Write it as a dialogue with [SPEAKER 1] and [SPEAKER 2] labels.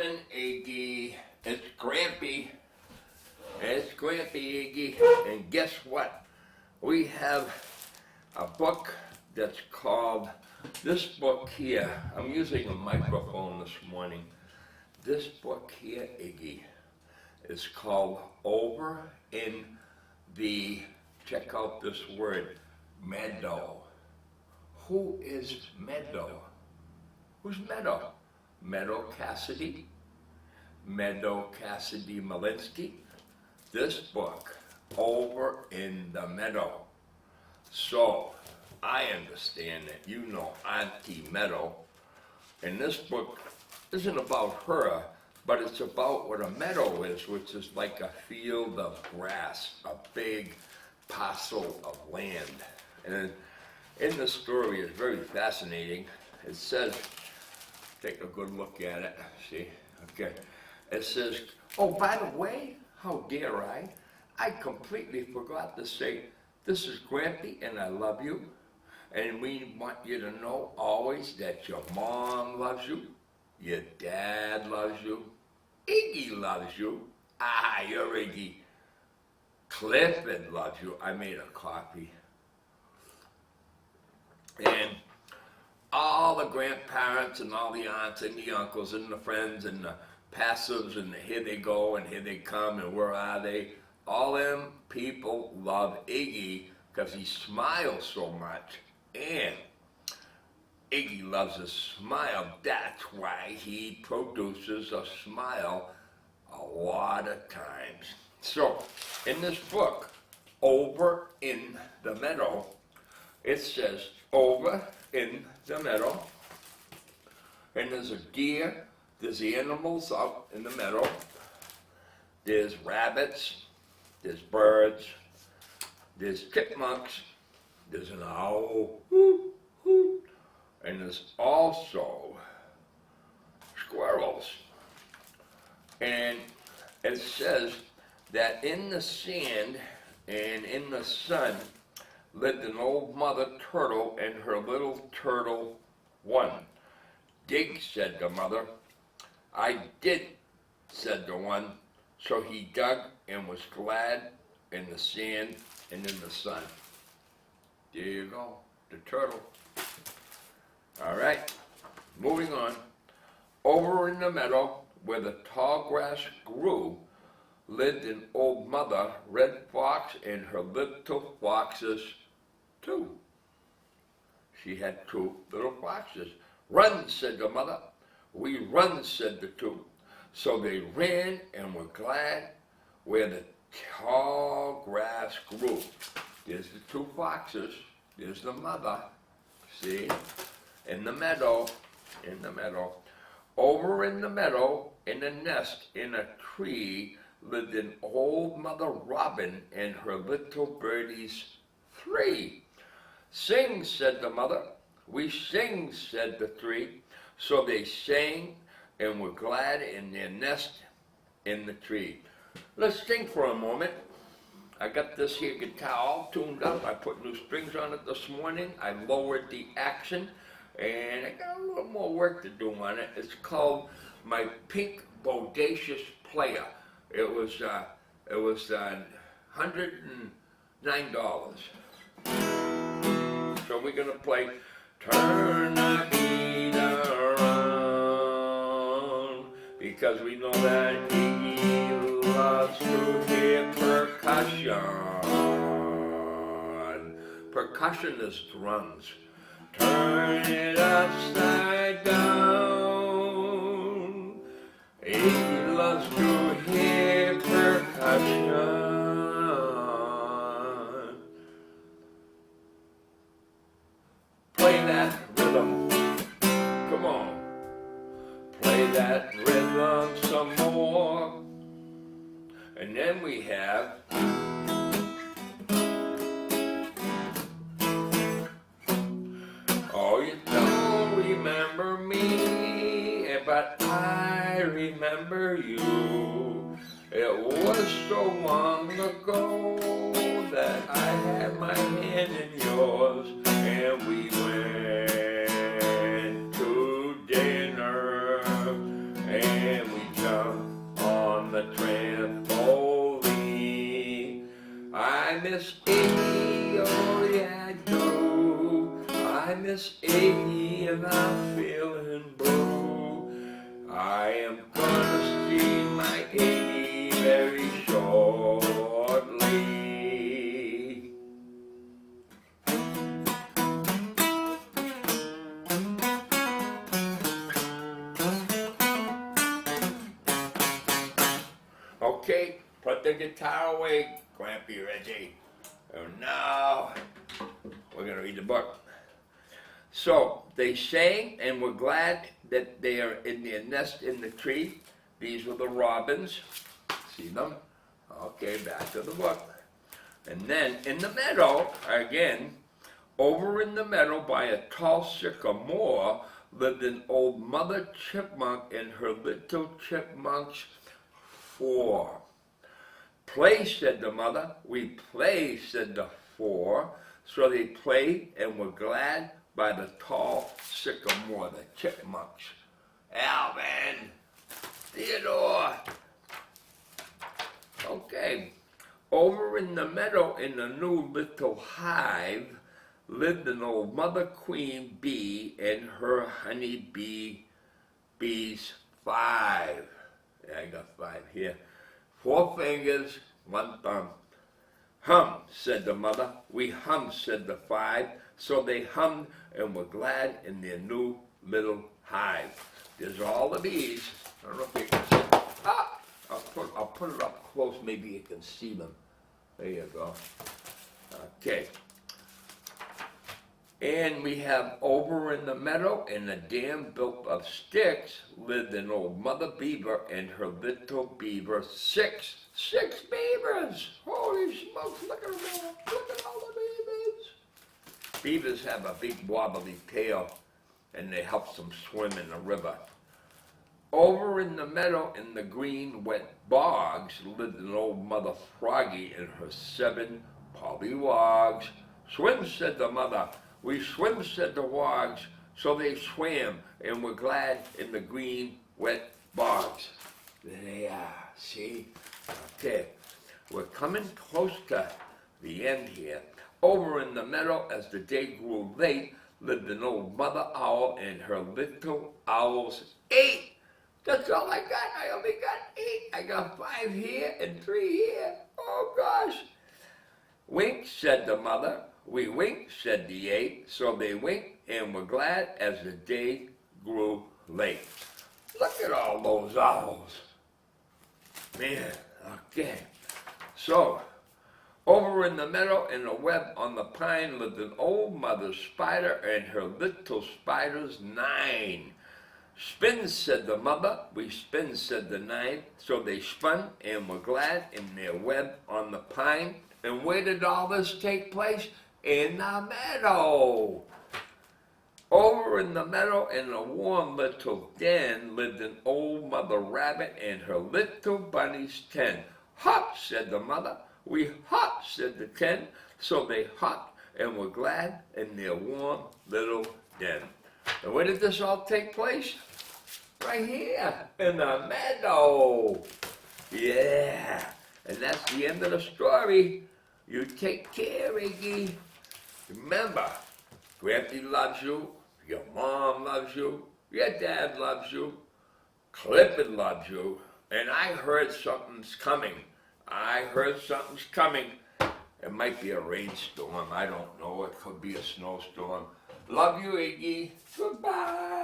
[SPEAKER 1] morning, Iggy. It's Grampy. It's Grampy, Iggy. And guess what? We have a book that's called, this book here, I'm using a microphone this morning. This book here, Iggy, is called Over in the, check out this word, Meadow. Who is Meadow? Who's Meadow? Meadow Cassidy? Meadow Cassidy Malinsky? This book, Over in the Meadow. So, I understand that you know Auntie Meadow, and this book isn't about her, but it's about what a meadow is, which is like a field of grass, a big parcel of land. And in the story, it's very fascinating. It says, take a good look at it, see, okay. It says, oh, by the way, how dare I completely forgot to say, this is Grampy and I love you. And we want you to know always that your mom loves you, your dad loves you, Iggy loves you. Ah, you're Iggy. Clifford loves you. I made a copy. And all the grandparents and all the aunts and the uncles and the friends and the passives and the here they go and here they come and where are they? All them people love Iggy because he smiles so much. And Iggy loves a smile. That's why he produces a smile a lot of times. So, in this book, Over in the Meadow, it says, over in the meadow, and there's a deer, there's the animals out in the meadow, there's rabbits, there's birds, there's chipmunks, there's an owl, hoot, hoot, and there's also squirrels. And it says that in the sand and in the sun lived an old mother turtle and her little turtle one. Dig, said the mother. I did, said the one. So he dug and was glad in the sand and in the sun. There you go, the turtle. All right, moving on. Over in the meadow where the tall grass grew lived an old mother red fox and her little foxes too. She had two little foxes. Run, said the mother. We run, said the two. So they ran and were glad where the tall grass grew. There's the two foxes. There's the mother. See? In the meadow. In the meadow. Over in the meadow, in a nest, in a tree, lived an old mother robin and her little birdies three. Sing, said the mother. We sing, said the three. So they sang and were glad in their nest in the tree. Let's sing for a moment. I got this here guitar all tuned up. I put new strings on it this morning. I lowered the action and I got a little more work to do on it. It's called my Pink Bodacious Player. It was $109. So we're gonna play Turn the Beat Around, because we know that he loves to hear percussion. Percussion is drums. Turn it upside down. He loves to hear percussion. Play that rhythm. Come on. Play that rhythm some more. And then we have oh, you don't remember me, but I remember you. It was so long ago that I had my hand in yours, and we went to dinner, and we and I'm feeling blue. I am gonna see my Iggy very shortly. Okay, put the guitar away, Grampy Reggie. And now we're gonna read the book. So they sang and were glad that they are in their nest in the tree. These were the robins. See them? Okay, back to the book. And then in the meadow, again, over in the meadow by a tall sycamore lived an old mother chipmunk and her little chipmunks 4. Play, said the mother. We play, said the 4. So they played and were glad by the tall sycamore, the chipmunks. Alvin, Theodore. Okay. Over in the meadow in a new little hive lived an old mother queen bee and her honey bees 5. Yeah, I got 5 here. 4 fingers, 1 thumb. Hum, said the mother. We hum, said the 5. So they hummed and were glad in their new little hive. There's all the bees. I don't know if you can see them. Ah! I'll put it up close, maybe you can see them. There you go. Okay. And we have over in the meadow in a dam built of sticks lived an old mother beaver and her little beaver 6. 6 beavers! Holy smokes, look at them! Look at all the beavers! Beavers have a big wobbly tail and they help them swim in the river. Over in the meadow in the green wet bogs lived an old mother froggy and her 7 pollywogs. Swim, said the mother. We swim, said the wogs. So they swam and were glad in the green wet bogs. There they are, see? Okay, we're coming close to the end here. Over in the meadow as the day grew late lived an old mother owl and her little owls 8. That's all I got. I only got 8. I got 5 here and 3 here. Oh, gosh. Wink, said the mother. We wink, said the 8. So they winked and were glad as the day grew late. Look at all those owls. Man, okay. So, over in the meadow in a web on the pine lived an old mother spider and her little spiders 9. Spin, said the mother. We spin, said the 9. So they spun and were glad in their web on the pine. And where did all this take place? In the meadow. Over in the meadow in a warm little den lived an old mother rabbit and her little bunnies 10. Hop, said the mother. We hop, said the 10. So they hopped and were glad in their warm little den. And where did this all take place? Right here, in the meadow. Yeah, and that's the end of the story. You take care, Iggy. Remember, Grampy loves you, your mom loves you, your dad loves you, Clifford loves you, and I heard something's coming. I heard something's coming. It might be a rainstorm, I don't know. It could be a snowstorm. Love you, Iggy. Goodbye.